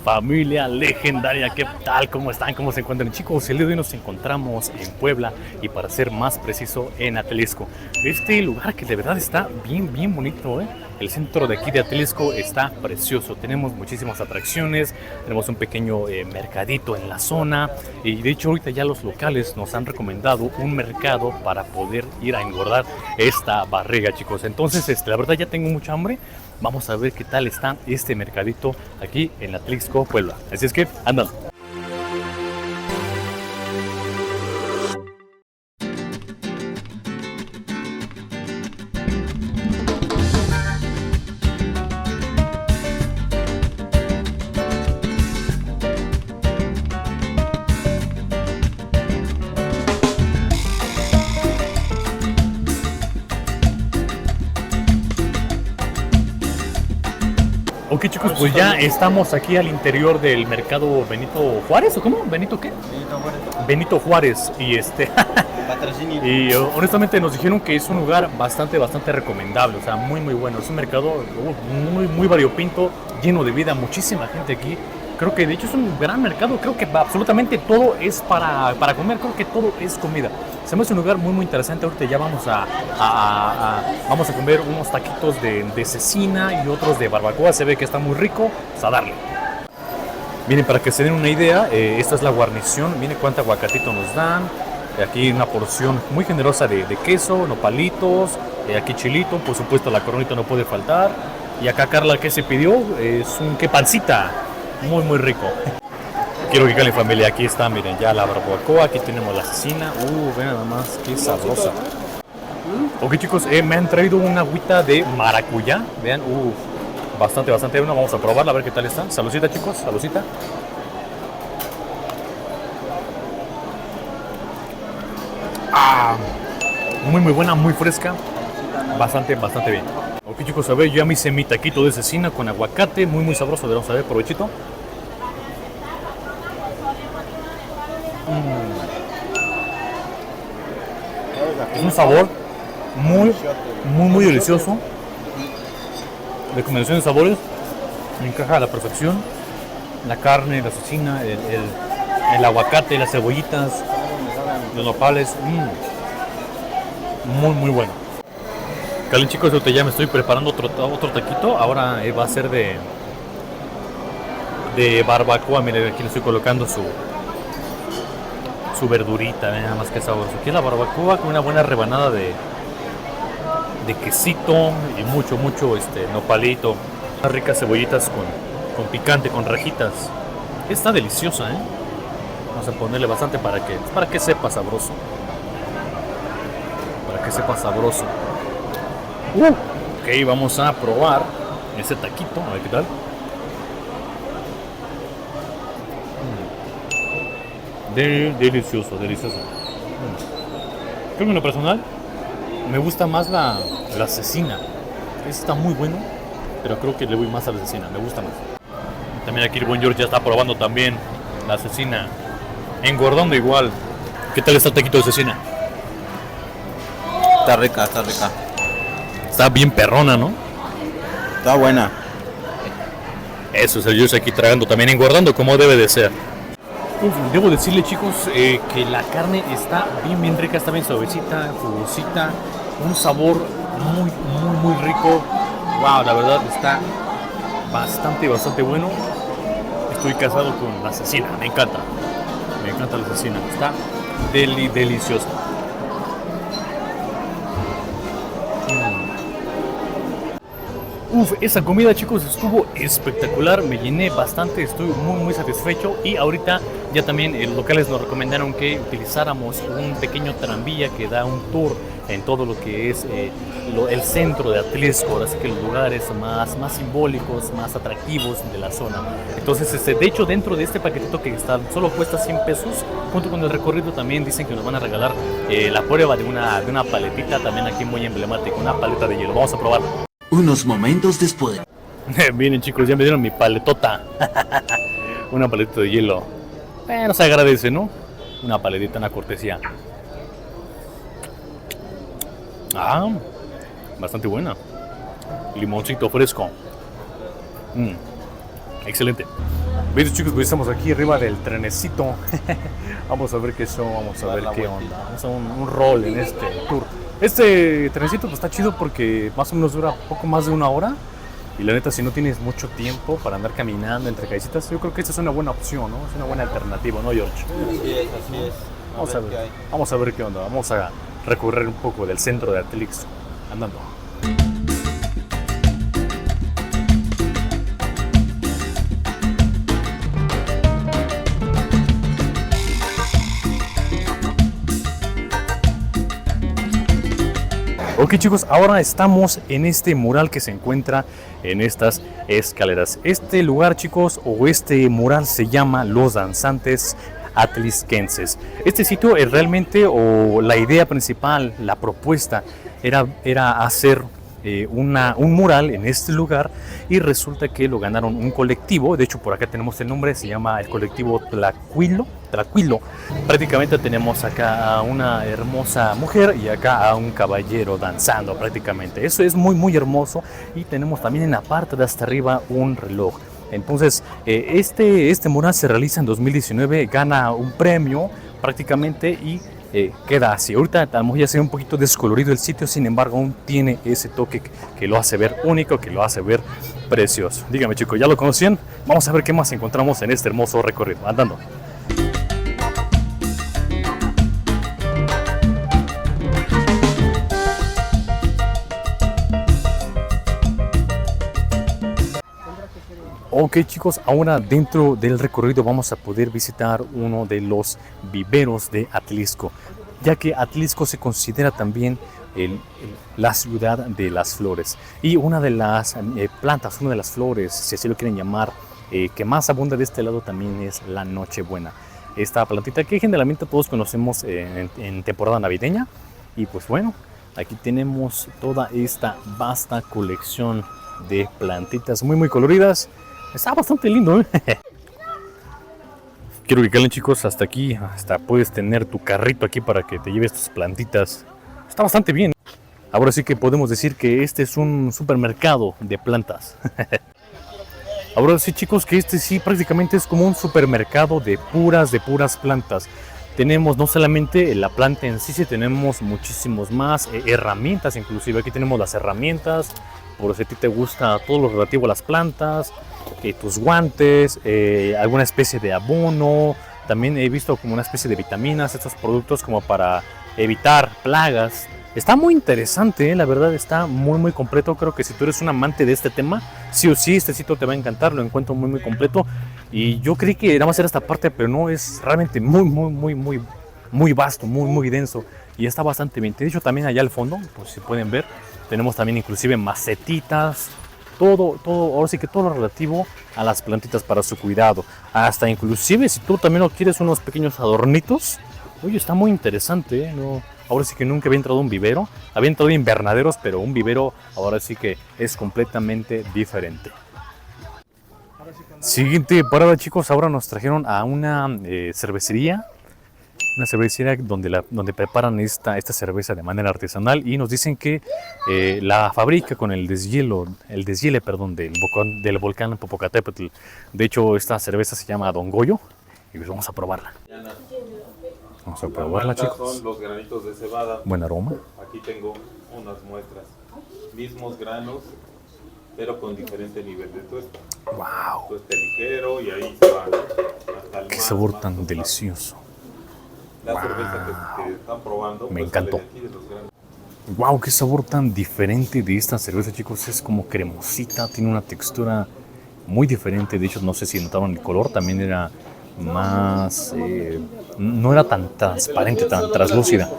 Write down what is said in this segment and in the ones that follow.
familia legendaria, ¿qué tal? ¿Cómo están? ¿Cómo se encuentran, chicos? El día de hoy nos encontramos en Puebla y, para ser más preciso, en Atlixco. Este lugar que de verdad está bien bonito, ¿eh? El centro de aquí de Atlixco está precioso. Tenemos muchísimas atracciones, tenemos un pequeño mercadito en la zona y de hecho ahorita ya los locales nos han recomendado un mercado para poder ir a engordar esta barriga, chicos. Entonces, la verdad ya tengo mucha hambre. Vamos a ver qué tal está este mercadito aquí en Atlixco, Puebla. Así es que, andan. Ok, chicos, pues ya estamos aquí al interior del mercado Benito Juárez, ¿o cómo? ¿Benito qué? Benito Juárez. Benito Juárez. Y Patrocinio. y honestamente nos dijeron que es un lugar bastante recomendable, o sea, muy bueno. Es un mercado muy variopinto, lleno de vida, muchísima gente aquí. Creo que de hecho es un gran mercado, creo que absolutamente todo es para comer, creo que todo es comida. Se me hace un lugar muy interesante. Ahorita ya vamos a comer unos taquitos de cecina y otros de barbacoa. Se ve que está muy rico, pues a darle. Miren, para que se den una idea, esta es la guarnición. Miren cuánto aguacatito nos dan. Aquí una porción muy generosa de queso, nopalitos, aquí chilito, por supuesto la coronita no puede faltar. Y acá Carla, ¿qué se pidió? Es un que pancita, muy rico. Quiero que calen, familia, aquí está, miren, ya la barbacoa, aquí tenemos la cecina. Vean nada más, qué sabrosa. Ok, chicos, me han traído una agüita de maracuyá. Vean, bastante bueno. Vamos a probarla, a ver qué tal está. Saludcita, chicos, saludcita. Muy buena, muy fresca. Bastante bien. Ok, chicos, a ver, yo ya me hice mi taquito de cecina con aguacate, muy sabroso. Vamos a ver, provechito. Es un sabor muy delicioso. De combinación de sabores me encaja a la perfección. La carne, la cecina, el aguacate, las cebollitas, los nopales. Muy bueno. Calen, chicos, ahorita ya me estoy preparando otro taquito. Ahora va a ser de barbacoa. Miren, aquí le estoy colocando su verdurita, nada más que sabroso. Aquí la barbacoa con una buena rebanada de quesito y mucho nopalito. Unas ricas cebollitas con picante, con rajitas. Está deliciosa, ¿eh? Vamos a ponerle bastante para que sepa sabroso. Ok, vamos a probar ese taquito, a ver qué tal. Delicioso. Creo que en lo personal me gusta más la cecina. Este está muy bueno, pero creo que le voy más a la cecina, me gusta más. También aquí el buen George ya está probando también la cecina, engordando igual. ¿Qué tal está el taquito de cecina? Está rica. Está bien perrona, ¿no? Está buena. Eso es el George aquí tragando, también engordando como debe de ser. Debo decirle, chicos, que la carne está bien rica, está bien suavecita, jugosita, un sabor muy rico. Wow, la verdad está bastante bueno. Estoy casado con la cecina, me encanta la cecina, está deliciosa. Esa comida, chicos, estuvo espectacular, me llené bastante, estoy muy satisfecho. Y ahorita ya también los locales nos recomendaron que utilizáramos un pequeño tranvía que da un tour en todo lo que es el centro de Atlixco, así que los lugares más simbólicos, más atractivos de la zona. Entonces, de hecho, dentro de este paquetito que está solo cuesta 100 pesos, junto con el recorrido también dicen que nos van a regalar la prueba de una paletita, también aquí muy emblemática, una paleta de hielo. Vamos a probar. Unos momentos después. Miren, chicos, ya me dieron mi paletota. Una paletita de hielo. Bueno, se agradece, ¿no? Una paletita, una cortesía. Bastante buena. Limoncito fresco. Excelente. Bien, chicos, pues estamos aquí arriba del trenecito. Vamos a ver qué son, vamos a ver qué onda. Vamos a un rol en este tour. Este trenecito pues está chido porque más o menos dura poco más de una hora. Y la neta, si no tienes mucho tiempo para andar caminando entre callecitas, yo creo que esta es una buena opción, ¿no? Es una buena alternativa, ¿no, George? Así es, así es. Vamos a ver qué onda. Vamos a recorrer un poco del centro de Atlixco, andando. Ok, chicos, ahora estamos en este mural que se encuentra en estas escaleras. Este lugar, chicos, o este mural se llama Los Danzantes Atlisquenses. Este sitio es realmente, o la idea principal, la propuesta, era hacer un mural en este lugar, y resulta que lo ganaron un colectivo. De hecho, por acá tenemos el nombre, se llama el colectivo Tlacuilo. Prácticamente tenemos acá a una hermosa mujer y acá a un caballero danzando prácticamente. Eso es muy muy hermoso, y tenemos también en la parte de hasta arriba un reloj. Entonces, este mural se realiza en 2019, gana un premio prácticamente y queda así. Ahorita a lo mejor ya se ve un poquito descolorido el sitio, sin embargo aún tiene ese toque que lo hace ver único, que lo hace ver precioso. Dígame, chicos, ¿ya lo conocían? Vamos a ver qué más encontramos en este hermoso recorrido. Andando. Ok, chicos, ahora dentro del recorrido vamos a poder visitar uno de los viveros de Atlixco, ya que Atlixco se considera también la ciudad de las flores, y una de las plantas, una de las flores, si así lo quieren llamar, que más abunda de este lado también es la Nochebuena. Esta plantita que generalmente todos conocemos en temporada navideña. Y pues bueno, aquí tenemos toda esta vasta colección de plantitas muy muy coloridas. Está bastante lindo, ¿eh? Quiero que calen, chicos, hasta aquí. Hasta puedes tener tu carrito aquí para que te lleves tus plantitas. Está bastante bien. Ahora sí que podemos decir que este es un supermercado de plantas. Ahora sí, chicos, que este sí prácticamente es como un supermercado de puras plantas. Tenemos no solamente la planta en sí, tenemos muchísimos más herramientas. Inclusive aquí tenemos las herramientas, por si a ti te gusta todo lo relativo a las plantas, tus guantes, alguna especie de abono. También he visto como una especie de vitaminas, estos productos como para evitar plagas. Está muy interesante, la verdad está muy muy completo. Creo que si tú eres un amante de este tema, sí o sí este sitio te va a encantar. Lo encuentro muy muy completo, y yo creí que nada más era esta parte, pero no, es realmente muy vasto, muy denso, y está bastante bien. De hecho, también allá al fondo, pues si pueden ver, tenemos también inclusive macetitas, todo, ahora sí que todo lo relativo a las plantitas para su cuidado. Hasta inclusive si tú también lo quieres, unos pequeños adornitos. Oye, está muy interesante, ¿eh? No, ahora sí que nunca había entrado a un vivero. Había entrado a invernaderos, pero un vivero ahora sí que es completamente diferente. Siguiente parada, chicos. Ahora nos trajeron a una cervecería. Una cervecería donde preparan esta cerveza de manera artesanal, y nos dicen que la fabrica con el deshiele, perdón, del volcán Popocatépetl. De hecho, esta cerveza se llama Don Goyo, y pues vamos a probarla. Vamos a probarla, chicos. Son los granitos de cebada. Buen aroma. Aquí tengo unas muestras. Mismos granos, pero con diferente nivel de tuesta. Wow. Tueste ligero, y ahí se va hasta el Qué más, sabor más tan tostada. delicioso. La cerveza que están probando, Me pues, encantó. sale de aquí de los granos. Wow, qué sabor tan diferente de esta cerveza, chicos. Es como cremosita, tiene una textura muy diferente. De hecho, no sé si notaron el color, también era más... no era tan transparente, tan translúcida.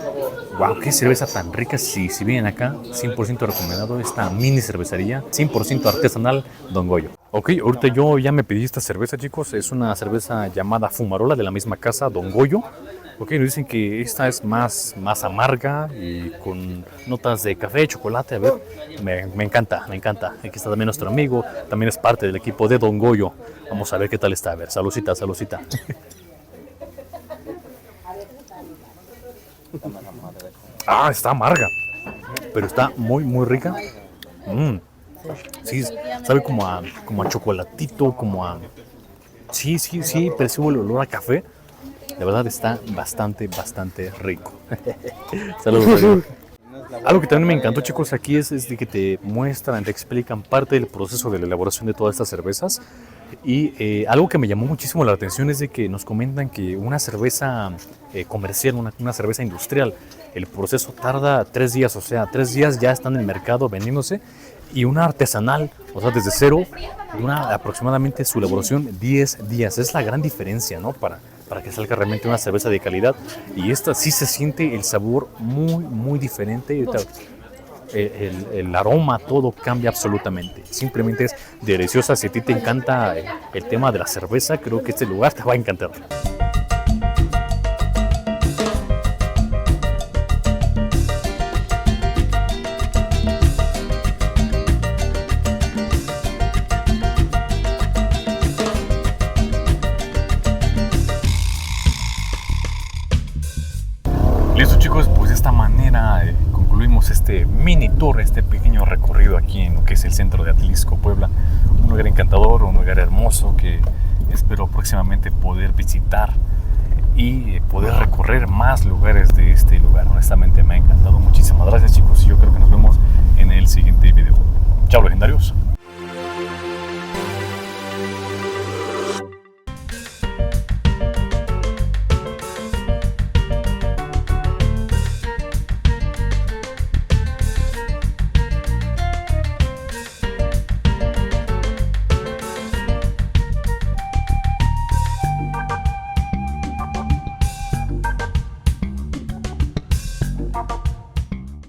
Wow, qué cerveza tan rica. Si vienen acá, 100% recomendado esta mini cervecería, 100% artesanal Don Goyo. Ok, ahorita yo ya me pedí esta cerveza, chicos. Es una cerveza llamada Fumarola, de la misma casa, Don Goyo. Ok, nos dicen que esta es más amarga y con notas de café, chocolate. A ver, me encanta. Aquí está también nuestro amigo, también es parte del equipo de Don Goyo. Vamos a ver qué tal está. A ver, saludcita. Está amarga, pero está muy rica. Sí, sabe como a chocolatito, como a Sí, percibo el olor a café. De verdad está bastante rico. Saludos. Amigo. Algo que también me encantó, chicos, aquí es de que te muestran, te explican parte del proceso de la elaboración de todas estas cervezas. Y algo que me llamó muchísimo la atención es de que nos comentan que una cerveza comercial, una cerveza industrial, el proceso tarda 3 días, o sea, 3 días ya están en el mercado vendiéndose. Y una artesanal, o sea, desde cero, aproximadamente su elaboración 10 días. Es la gran diferencia, ¿no? Para que salga realmente una cerveza de calidad. Y esta sí se siente el sabor muy diferente. El aroma, todo cambia absolutamente. Simplemente es deliciosa. Si a ti te encanta el tema de la cerveza, creo que este lugar te va a encantar. Listo, chicos, pues de esta manera concluimos este mini tour, este pequeño recorrido aquí en lo que es el centro de Atlisco, Puebla. Un lugar encantador, un lugar hermoso que espero próximamente poder visitar y poder recorrer más lugares de este lugar. Honestamente me ha encantado. Muchísimas gracias, chicos, y yo creo que nos vemos en el siguiente video.